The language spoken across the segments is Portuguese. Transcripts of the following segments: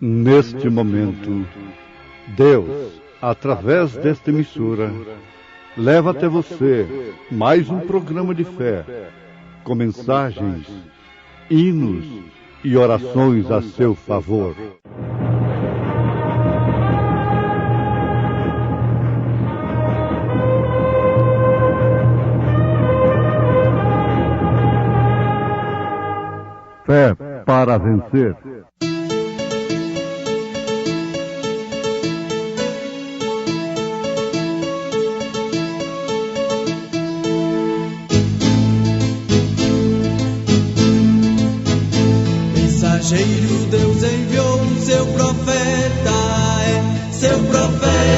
Neste momento, Deus, através desta emissora, leva até você mais um programa de fé, com mensagens, hinos e orações a seu favor. Fé para vencer. Mensageiro, Deus enviou seu profeta, seu profeta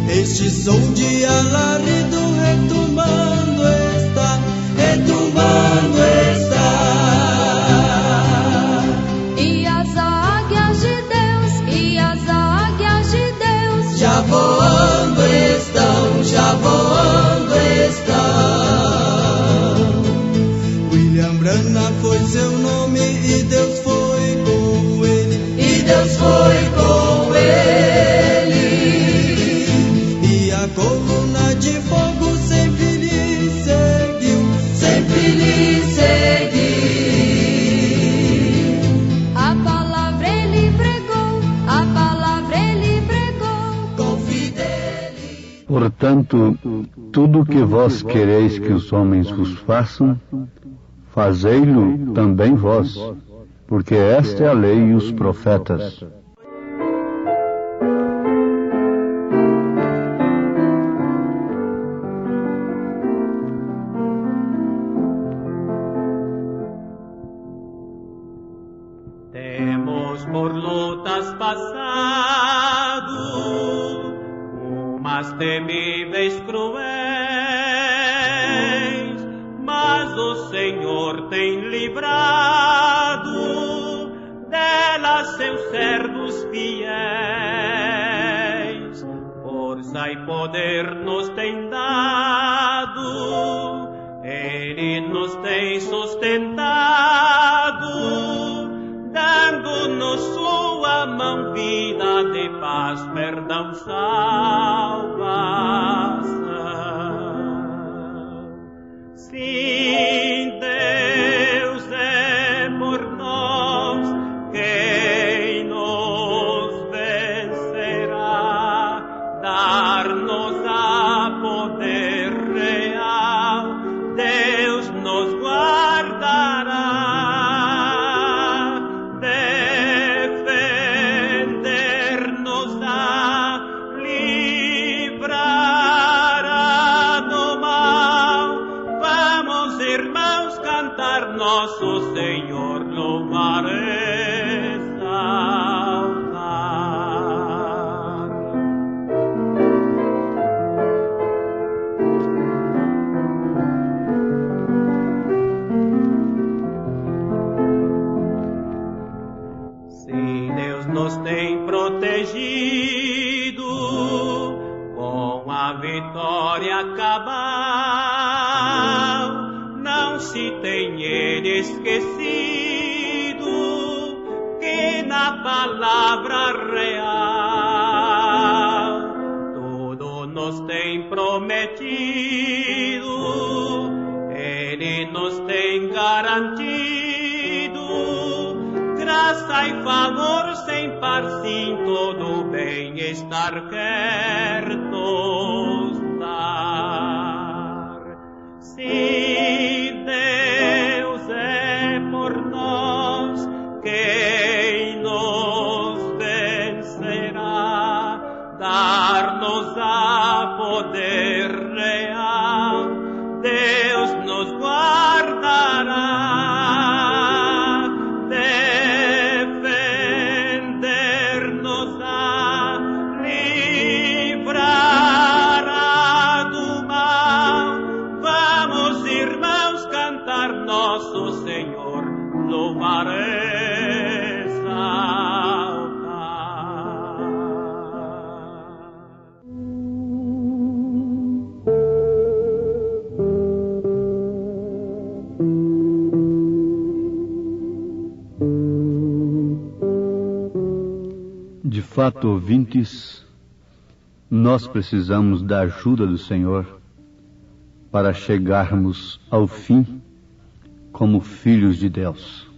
Este som de alarido retumbando está, retumbando está. E as águias de Deus, e as águias de Deus já voando estão, já voando estão. Brana foi seu nome e Deus foi com ele, e Deus foi com ele. E a coluna de fogo sempre lhe seguiu, sempre lhe seguiu. A palavra ele pregou, a palavra ele pregou com fidelidade. Portanto, tudo o que vós quereis que os homens vos façam, fazei-lo também vós, porque esta é a lei e os profetas. Temos por lutas passado, umas temíveis cruéis, mas o Senhor tem livrado delas seus servos fiéis. Força e poder nos tem dado, Ele nos tem sustentado, dando-nos sua mão, vida de paz, perdão, salvação. Sim, Deus é por nós, quem nos vencerá, dar-nos a poder real, Deus nos guardará, defender-nos-á, livrará do mal. Vamos, irmãos, cantar nosso Senhor, louvar e salvar. Sim, Deus nos tem protegido com a vitória cabal. Não se tem ele esquecido que na palavra real tudo nos tem prometido, ele nos tem garantido graça e favor sem par, sim, todo bem-estar quer nos dar. Sim, Deus é por nós, quem nos vencerá, dar-nos a poder real, Deus nos guardará, defender-nos-á, livrará do mal. Vamos, irmãos, cantar nosso Senhor, louvar e salvar. De fato, ouvintes, nós precisamos da ajuda do Senhor para chegarmos ao fim como filhos de Deus.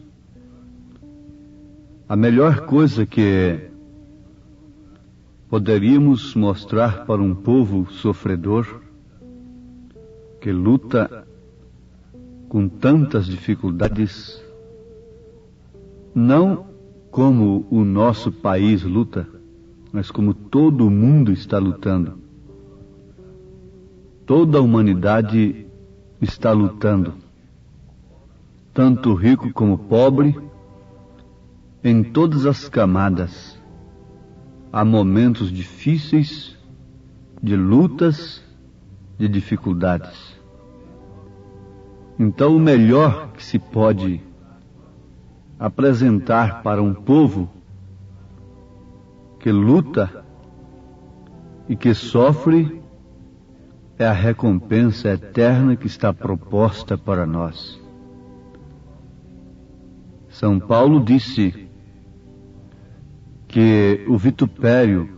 A melhor coisa que poderíamos mostrar para um povo sofredor, que luta com tantas dificuldades, não como o nosso país luta, mas como todo o mundo está lutando. Toda a humanidade está lutando, tanto rico como pobre, em todas as camadas. Há momentos difíceis, de lutas, de dificuldades. Então, o melhor que se pode apresentar para um povo que luta e que sofre é a recompensa eterna que está proposta para nós. São Paulo disse que o vitupério,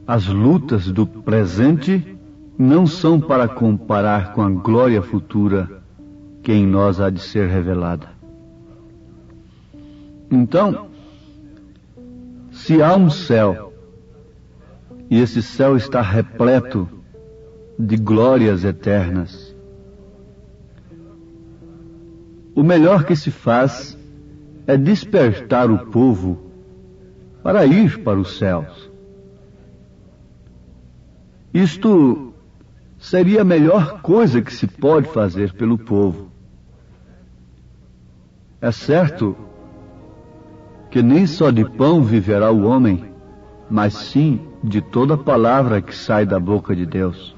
as lutas do presente não são para comparar com a glória futura que em nós há de ser revelada. Então, se há um céu, e esse céu está repleto de glórias eternas, o melhor que se faz é despertar o povo para ir para os céus. Isto seria a melhor coisa que se pode fazer pelo povo. É certo que nem só de pão viverá o homem, mas sim de toda palavra que sai da boca de Deus.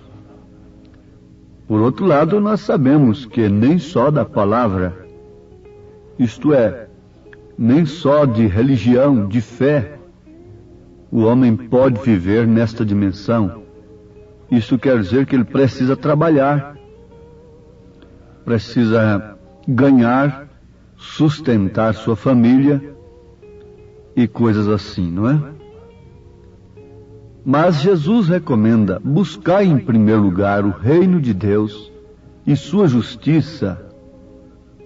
Por outro lado, nós sabemos que nem só da palavra, isto é, nem só de religião, de fé, o homem pode viver nesta dimensão. Isso quer dizer que ele precisa trabalhar, precisa ganhar, sustentar sua família e coisas assim, não é? Mas Jesus recomenda: buscar em primeiro lugar o reino de Deus e sua justiça.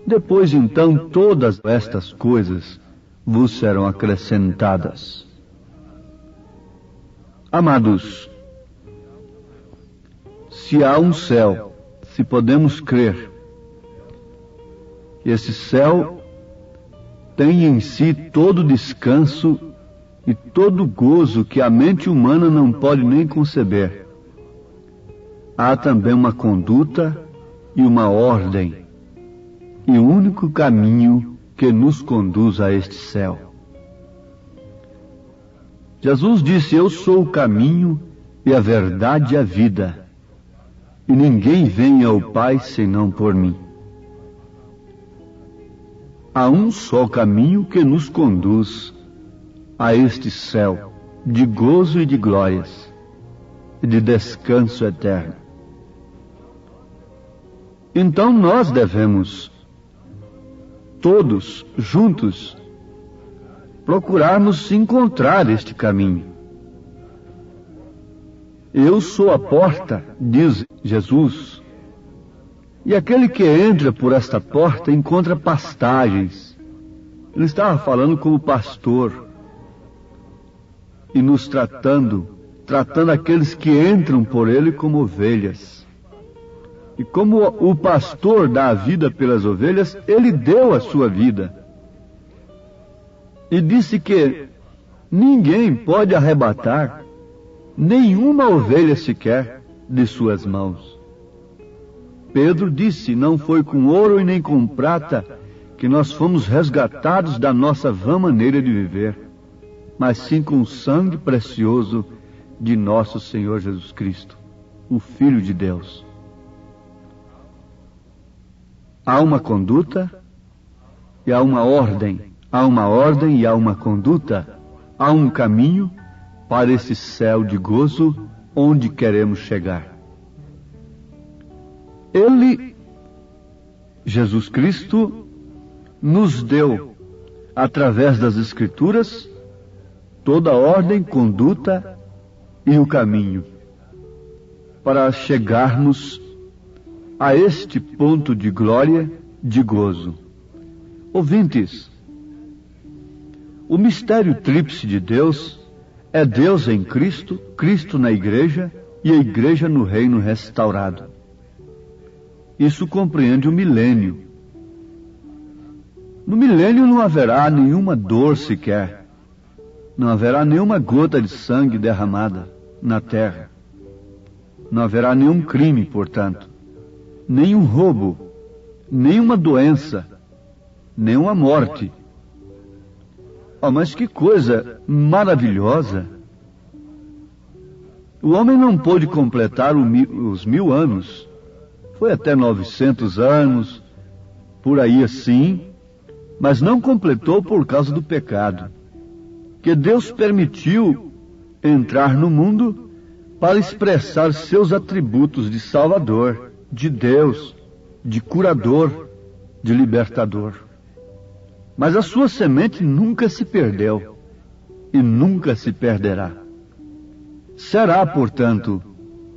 Depois, então, todas estas coisas vos serão acrescentadas. Amados, se há um céu, se podemos crer que esse céu tem em si todo o descanso e todo o gozo que a mente humana não pode nem conceber, há também uma conduta e uma ordem, e o único caminho que nos conduz a este céu. Jesus disse: eu sou o caminho e a verdade e a vida, e ninguém vem ao Pai senão por mim. Há um só caminho que nos conduz a este céu de gozo e de glórias, e de descanso eterno. Então nós devemos, todos juntos, procurarmos encontrar este caminho. Eu sou a porta, diz Jesus, e aquele que entra por esta porta encontra pastagens. Ele estava falando como pastor e nos tratando aqueles que entram por ele como ovelhas. E como o pastor dá a vida pelas ovelhas, ele deu a sua vida. E disse que ninguém pode arrebatar nenhuma ovelha sequer de suas mãos. Pedro disse: não foi com ouro e nem com prata que nós fomos resgatados da nossa vã maneira de viver, mas sim com o sangue precioso de nosso Senhor Jesus Cristo, o Filho de Deus. Há uma conduta e há uma ordem. Há uma ordem e há uma conduta. Há um caminho para esse céu de gozo onde queremos chegar. Ele, Jesus Cristo, nos deu, através das Escrituras, toda a ordem, conduta e o caminho para chegarmos a este ponto de glória, de gozo. Ouvintes, o mistério tríplice de Deus é Deus em Cristo, Cristo na igreja e a igreja no reino restaurado. Isso compreende o milênio. No milênio não haverá nenhuma dor sequer. Não haverá nenhuma gota de sangue derramada na terra. Não haverá nenhum crime, portanto. Nenhum roubo. Nenhuma doença. Nenhuma morte. Oh, mas que coisa maravilhosa! O homem não pôde completar os 1000 anos. Foi até 900 anos, por aí assim, mas não completou por causa do pecado, que Deus permitiu entrar no mundo para expressar seus atributos de Salvador, de Deus, de curador, de libertador. Mas a sua semente nunca se perdeu e nunca se perderá. Será, portanto,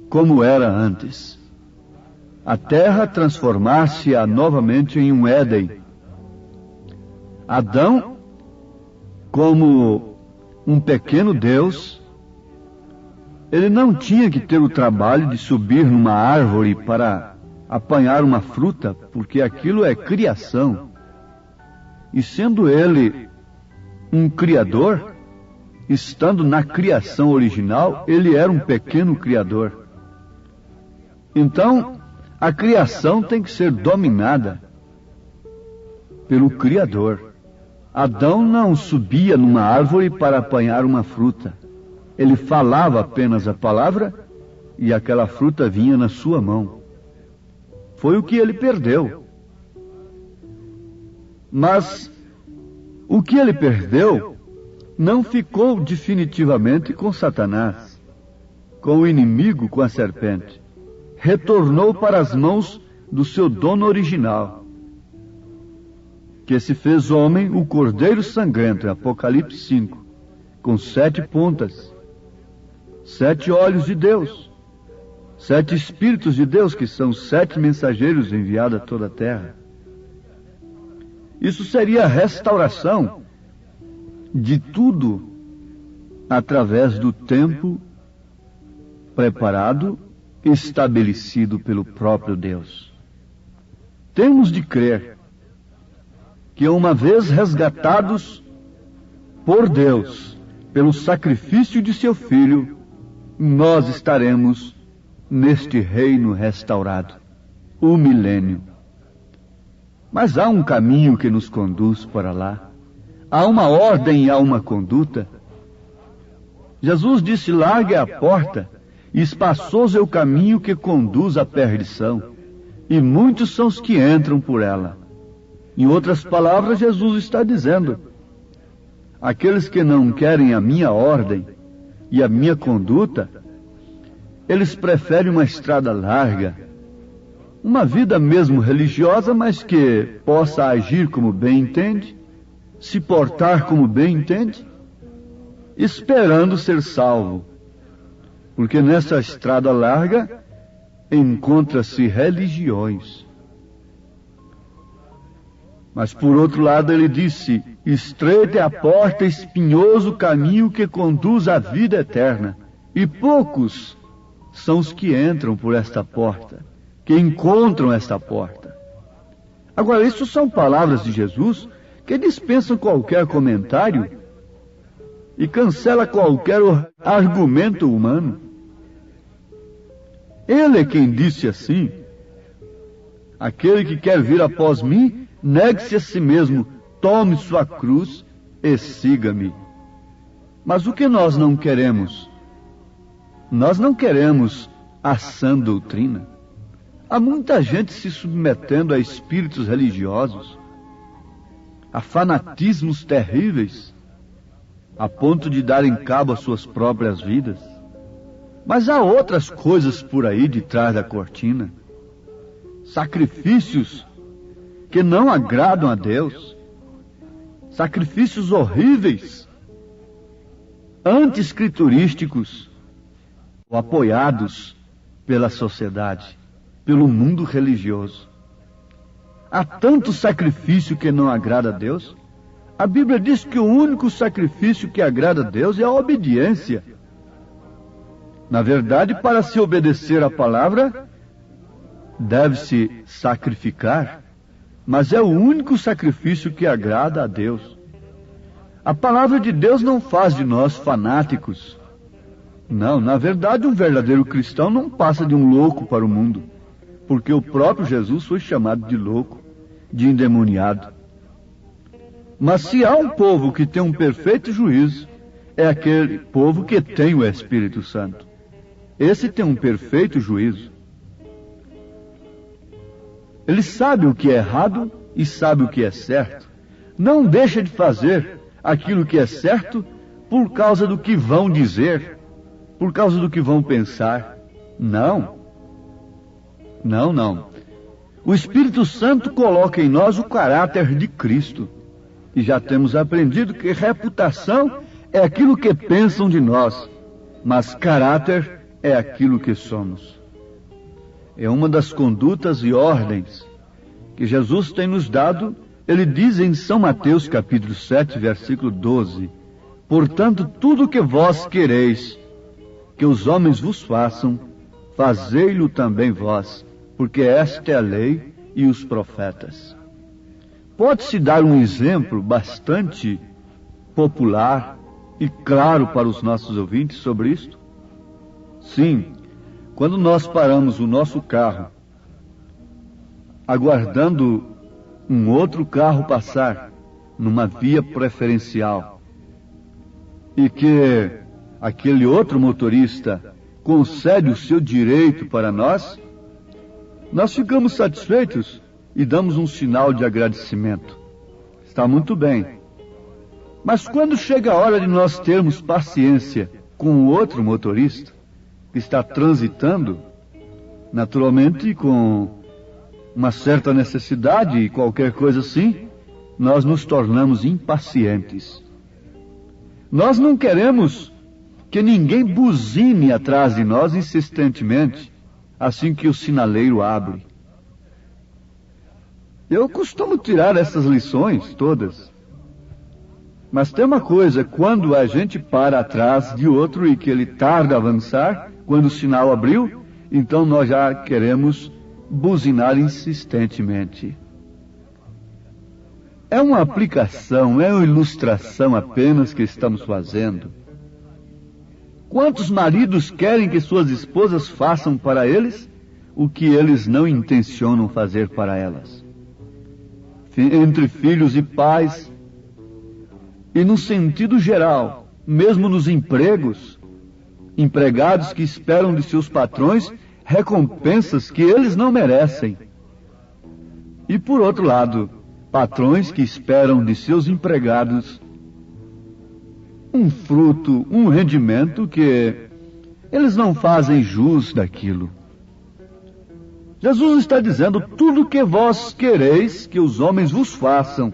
como era antes. A terra transformar-se-á novamente em um Éden. Adão, como um pequeno Deus, ele não tinha que ter o trabalho de subir numa árvore para apanhar uma fruta, porque aquilo é criação. E sendo ele um criador, estando na criação original, ele era um pequeno criador. Então, a criação tem que ser dominada pelo Criador. Adão não subia numa árvore para apanhar uma fruta. Ele falava apenas a palavra e aquela fruta vinha na sua mão. Foi o que ele perdeu. Mas o que ele perdeu não ficou definitivamente com Satanás, com o inimigo, com a serpente. Retornou para as mãos do seu dono original, que se fez homem, o Cordeiro Sangrento, em Apocalipse 5, com 7 pontas, 7 olhos de Deus, 7 Espíritos de Deus, que são 7 mensageiros enviados a toda a terra. Isso seria a restauração de tudo através do tempo preparado, estabelecido pelo próprio Deus. Temos de crer que uma vez resgatados por Deus, pelo sacrifício de seu Filho, nós estaremos neste reino restaurado, o milênio. Mas há um caminho que nos conduz para lá. Há uma ordem e há uma conduta. Jesus disse: largue a porta, e espaçoso é o caminho que conduz à perdição, e muitos são os que entram por ela. Em outras palavras, Jesus está dizendo: aqueles que não querem a minha ordem e a minha conduta, eles preferem uma estrada larga, uma vida mesmo religiosa, mas que possa agir como bem entende, se portar como bem entende, esperando ser salvo. Porque nessa estrada larga encontra-se religiões. Mas por outro lado ele disse: estreita é a porta, espinhoso o caminho que conduz à vida eterna, e poucos são os que entram por esta porta, que encontram esta porta. Agora, isso são palavras de Jesus que dispensam qualquer comentário e cancela qualquer argumento humano. Ele é quem disse assim: aquele que quer vir após mim, negue-se a si mesmo, tome sua cruz e siga-me. Mas o que nós não queremos? Nós não queremos a sã doutrina. Há muita gente se submetendo a espíritos religiosos, a fanatismos terríveis, a ponto de darem cabo às suas próprias vidas. Mas há outras coisas por aí de trás da cortina. Sacrifícios que não agradam a Deus. Sacrifícios horríveis anti-escriturísticos ou apoiados pela sociedade, pelo mundo religioso. Há tanto sacrifício que não agrada a Deus. A Bíblia diz que o único sacrifício que agrada a Deus é a obediência. Na verdade, para se obedecer à palavra, deve-se sacrificar, mas é o único sacrifício que agrada a Deus. A palavra de Deus não faz de nós fanáticos. Não, na verdade, um verdadeiro cristão não passa de um louco para o mundo, porque o próprio Jesus foi chamado de louco, de endemoniado. Mas se há um povo que tem um perfeito juízo, é aquele povo que tem o Espírito Santo. Esse tem um perfeito juízo. Ele sabe o que é errado e sabe o que é certo. Não deixa de fazer aquilo que é certo por causa do que vão dizer, por causa do que vão pensar. Não. Não, não. O Espírito Santo coloca em nós o caráter de Cristo. E já temos aprendido que reputação é aquilo que pensam de nós, mas caráter é aquilo que somos. É uma das condutas e ordens que Jesus tem nos dado. Ele diz em São Mateus capítulo 7, versículo 12: portanto, tudo o que vós quereis que os homens vos façam, fazei-lo também vós, porque esta é a lei e os profetas. Pode-se dar um exemplo bastante popular e claro para os nossos ouvintes sobre isto? Sim, quando nós paramos o nosso carro, aguardando um outro carro passar numa via preferencial, e que aquele outro motorista concede o seu direito para nós ficamos satisfeitos e damos um sinal de agradecimento. Está muito bem. Mas quando chega a hora de nós termos paciência com o outro motorista que está transitando, naturalmente com uma certa necessidade e qualquer coisa assim, nós nos tornamos impacientes. Nós não queremos que ninguém buzine atrás de nós insistentemente, assim que o sinaleiro abre. Eu costumo tirar essas lições todas. Mas tem uma coisa, quando a gente para atrás de outro e que ele tarda a avançar, quando o sinal abriu, então nós já queremos buzinar insistentemente. É uma aplicação, é uma ilustração apenas que estamos fazendo. Quantos maridos querem que suas esposas façam para eles o que eles não intencionam fazer para elas? Entre filhos e pais, e no sentido geral, mesmo nos empregos, empregados que esperam de seus patrões recompensas que eles não merecem. E por outro lado, patrões que esperam de seus empregados um fruto, um rendimento que eles não fazem jus daquilo. Jesus está dizendo: tudo que vós quereis que os homens vos façam,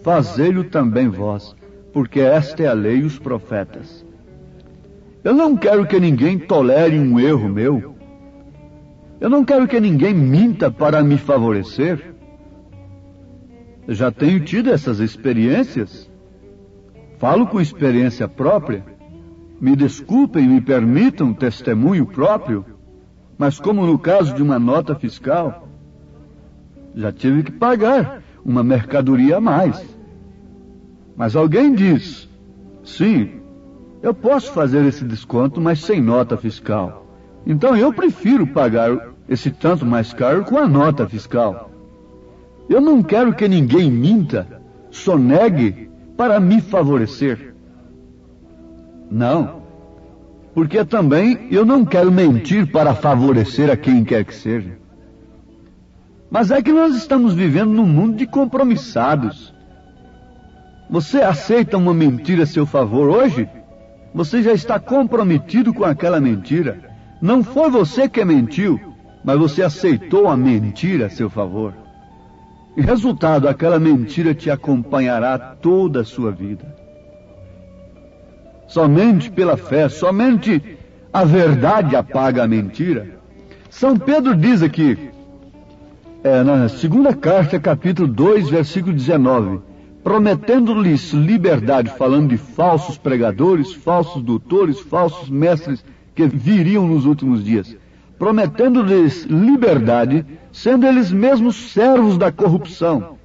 fazei-lo também vós, porque esta é a lei e os profetas. Eu não quero que ninguém tolere um erro meu. Eu não quero que ninguém minta para me favorecer. Eu já tenho tido essas experiências. Falo com experiência própria. Me desculpem, me permitam testemunho próprio. Mas como no caso de uma nota fiscal, já tive que pagar uma mercadoria a mais. Mas alguém diz: sim, eu posso fazer esse desconto, mas sem nota fiscal. Então eu prefiro pagar esse tanto mais caro com a nota fiscal. Eu não quero que ninguém minta, sonegue para me favorecer. Não. Porque também eu não quero mentir para favorecer a quem quer que seja. Mas é que nós estamos vivendo num mundo de compromissados. Você aceita uma mentira a seu favor hoje? Você já está comprometido com aquela mentira. Não foi você que mentiu, mas você aceitou a mentira a seu favor. E resultado, aquela mentira te acompanhará toda a sua vida. Somente pela fé, somente a verdade apaga a mentira. São Pedro diz aqui, na segunda carta, capítulo 2, versículo 19, prometendo-lhes liberdade, falando de falsos pregadores, falsos doutores, falsos mestres que viriam nos últimos dias, prometendo-lhes liberdade, sendo eles mesmos servos da corrupção.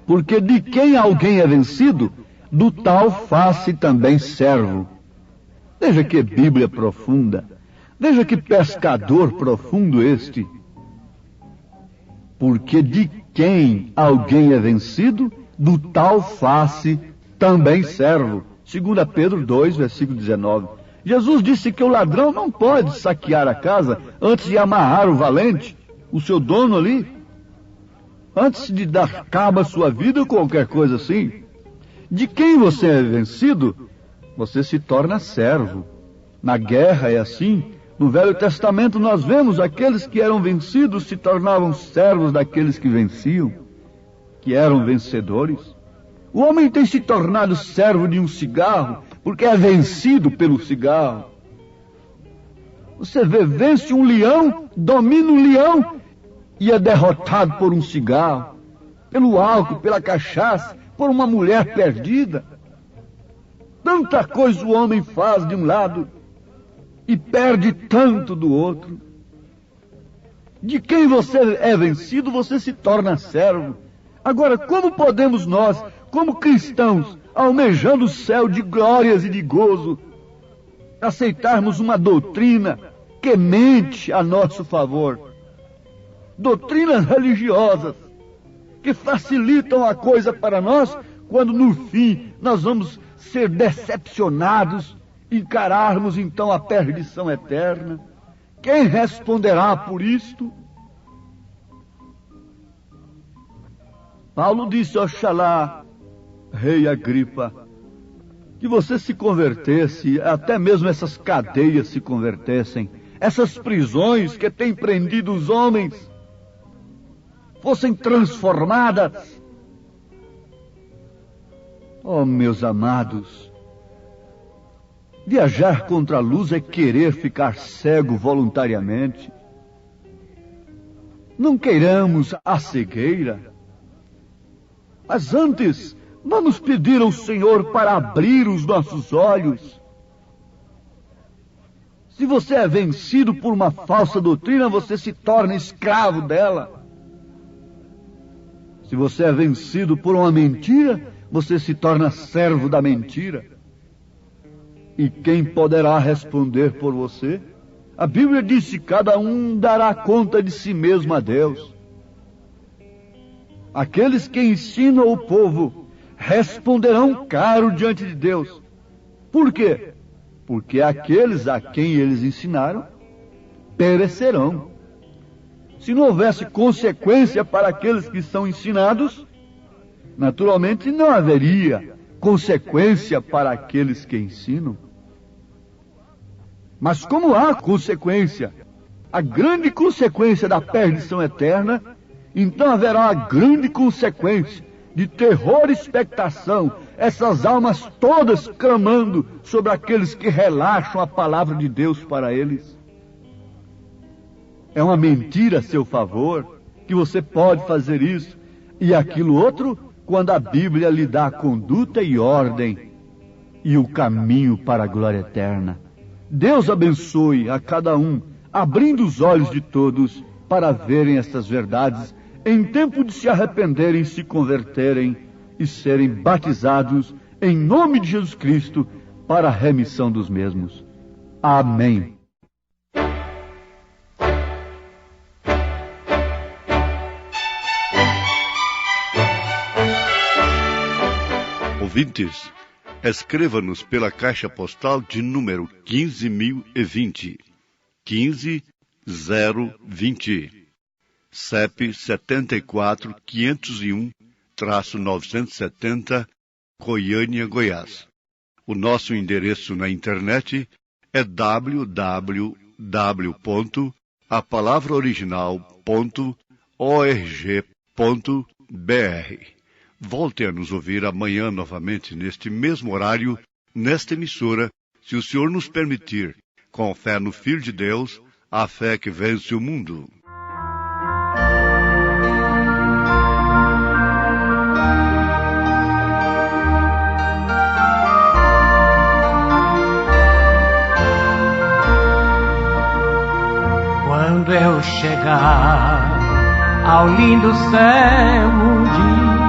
Porque de quem alguém é vencido, do tal faz-se também servo. Veja que Bíblia profunda, veja que pescador profundo este. Porque de quem alguém é vencido, do tal faz-se também servo. 2 Pedro 2, versículo 19. Jesus disse que o ladrão não pode saquear a casa antes de amarrar o valente, o seu dono ali, antes de dar cabo à sua vida ou qualquer coisa assim. De quem você é vencido, você se torna servo. Na guerra é assim. No Velho Testamento nós vemos aqueles que eram vencidos se tornavam servos daqueles que venciam, que eram vencedores. O homem tem se tornado servo de um cigarro porque é vencido pelo cigarro. Você vence um leão, domina um leão e é derrotado por um cigarro, pelo álcool, pela cachaça, por uma mulher perdida. Tanta coisa o homem faz de um lado e perde tanto do outro. De quem você é vencido, você se torna servo. Agora, como podemos nós, como cristãos, almejando o céu de glórias e de gozo, aceitarmos uma doutrina que mente a nosso favor? Doutrinas religiosas que facilitam a coisa para nós, quando no fim nós vamos ser decepcionados, encararmos então a perdição eterna. Quem responderá por isto? Paulo disse: oxalá, rei Agripa, que você se convertesse, até mesmo essas cadeias se convertessem, essas prisões que têm prendido os homens fossem transformadas. Oh, meus amados, viajar contra a luz é querer ficar cego voluntariamente. Não queiramos a cegueira, mas antes vamos pedir ao Senhor para abrir os nossos olhos. Se você é vencido por uma falsa doutrina, você se torna escravo dela. Se você é vencido por uma mentira, você se torna servo da mentira. E quem poderá responder por você? A Bíblia diz que cada um dará conta de si mesmo a Deus. Aqueles que ensinam o povo responderão caro diante de Deus. Por quê? Porque aqueles a quem eles ensinaram perecerão. Se não houvesse consequência para aqueles que são ensinados, naturalmente não haveria consequência para aqueles que ensinam. Mas como há consequência, a grande consequência da perdição eterna, então haverá a grande consequência de terror e expectação, essas almas todas clamando sobre aqueles que relaxam a palavra de Deus para eles. É uma mentira a seu favor, que você pode fazer isso e aquilo outro, quando a Bíblia lhe dá a conduta e ordem e o caminho para a glória eterna. Deus abençoe a cada um, abrindo os olhos de todos para verem estas verdades, em tempo de se arrependerem, se converterem e serem batizados em nome de Jesus Cristo para a remissão dos mesmos. Amém. Ouvintes, escreva-nos pela caixa postal de número 15.020, 15020, CEP 74.501-970, Goiânia, Goiás. O nosso endereço na internet é www.apalavraoriginal.org.br. Volte a nos ouvir amanhã novamente neste mesmo horário nesta emissora, se o Senhor nos permitir, com fé no Filho de Deus, a fé que vence o mundo. Quando eu chegar ao lindo céu um dia,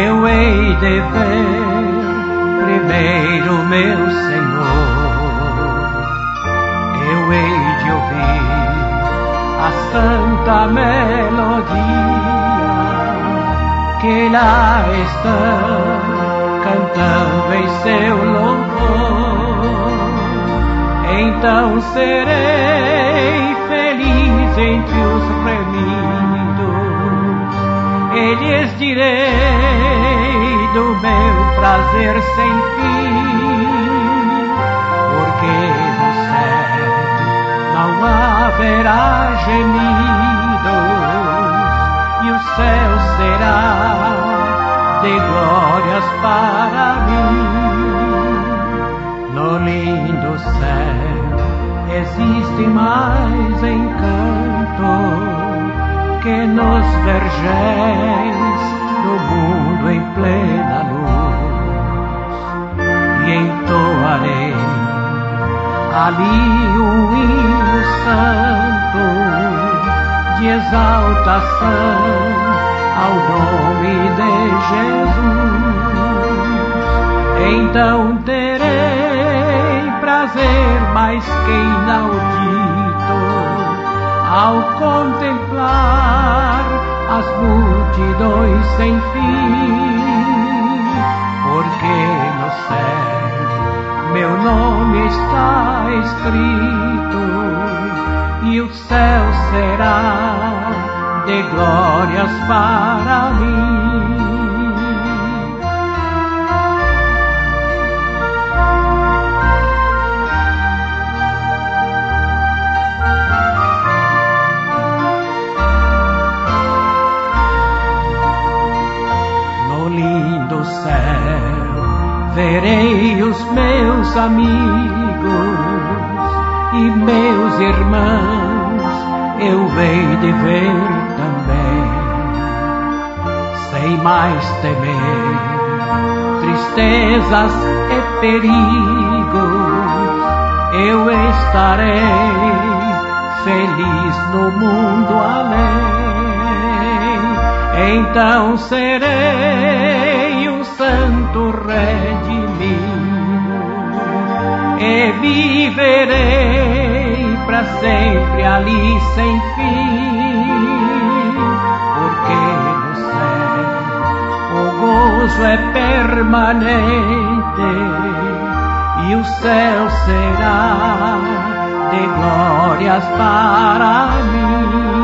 eu hei de ver primeiro meu Senhor. Eu hei de ouvir a santa melodia que lá estão cantando em seu louvor. Então serei feliz entre os remidos, e lhes direi do meu prazer sem fim, porque no céu não haverá gemidos, e o céu será de glórias para mim. No lindo céu existe mais encanto que nos vergéis do mundo em plena luz, e entoarei ali um hino santo de exaltação ao nome de Jesus. Então terei prazer mais que inaudito ao contemplar as multidões sem fim, porque no céu meu nome está escrito, e o céu será de glórias para mim. Verei os meus amigos e meus irmãos, eu hei de ver também, sem mais temer tristezas e perigos. Eu estarei feliz no mundo além, então serei um santo redimido e viverei para sempre ali sem fim, porque no céu o gozo é permanente e o céu será de glórias para mim.